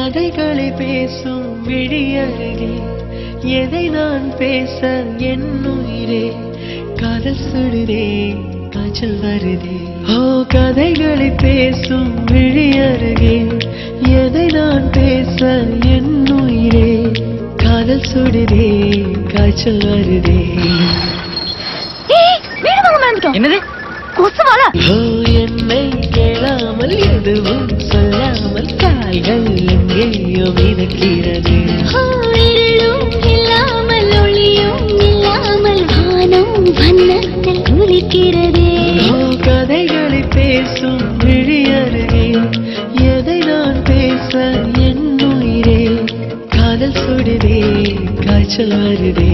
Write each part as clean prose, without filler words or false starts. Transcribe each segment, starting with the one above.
கதைகளை பேசும் விழி அருகே எதை நான் பேச என் உயிரே காதல் சுடுதே காய்ச்சல் வருதே ஓ கதைகளை பேசும் விழி அருகே எதை நான் பேச என் உயிரே காதல் சுடுதே காய்ச்சல் வருதே என்னது கொசுவாலா என்னை கேளாமல் எதுவும் சொல்லாமல் கால்கள் எங்கேயோ மிதக்கிறது இல்லாமல் ஒளியும் இல்லாமல் வானம் வண்ணத்தில் ஒலிக்கிறதே கதைகளை பேசும் விழி அருகே எதை நான் பேச என் உயிரே காதல் சுடுதே காய்ச்சல் வருதே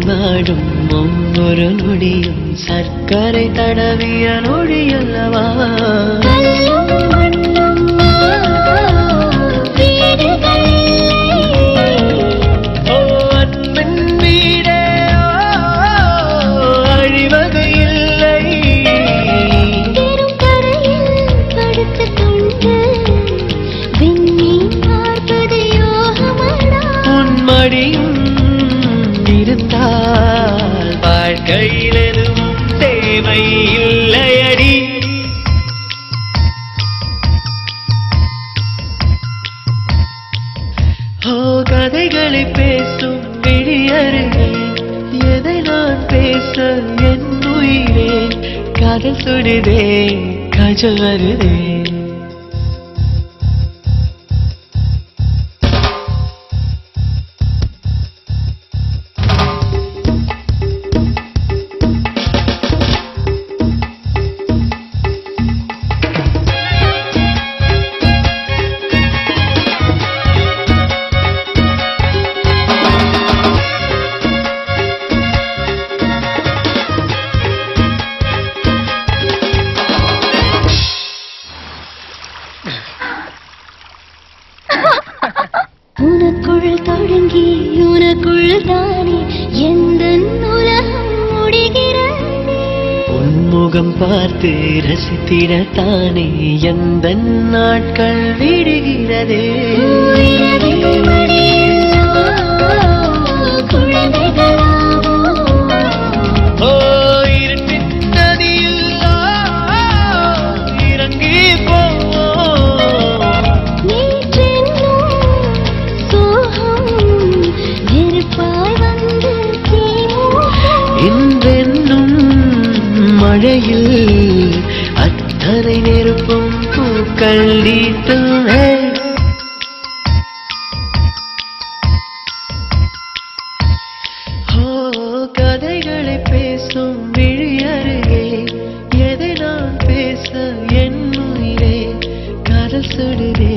நாடும் ஒவ்வொரு நொடியும் சர்க்கரை தடவிய நொடியல்லவா அன்பின் வீடே அழிவது இல்லை உன்மடியும் இருந்தால் வாழ்க்கையில் எதுவும் தேவை இல்லையடி ஓ கதைகளை பேசும் விழி அருகே எதை நான் பேச என் உயிரே காதல் சுடுதே காய்ச்சல் வருதே உனக்குள் தொடங்கி உனக்குள் தானே எந்த உலகம் முடிகிறது உன்முகம் பார்த்து ரசித்திடத்தானே எந்த நாட்கள் விடுகிறதே ஓ இருட்டின் நதியில் இறங்கி போ இன்றென்னும் மழையில் அத்தனை நெருப்பும் பூக்கள் நீட்டுமே கதைகளை பேசும் விழி அருகே எதை நான் பேச என் உயிரே காதல் சுடுதே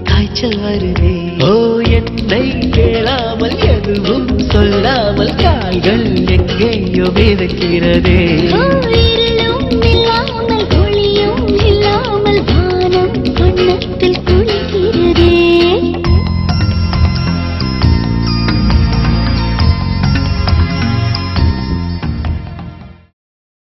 காய்ச்சல் வருதே ஓ என்னை கேளாமல் எதுவும் சொல்லாமல் கால்கள் எங்கேயோ மிதக்கிறதே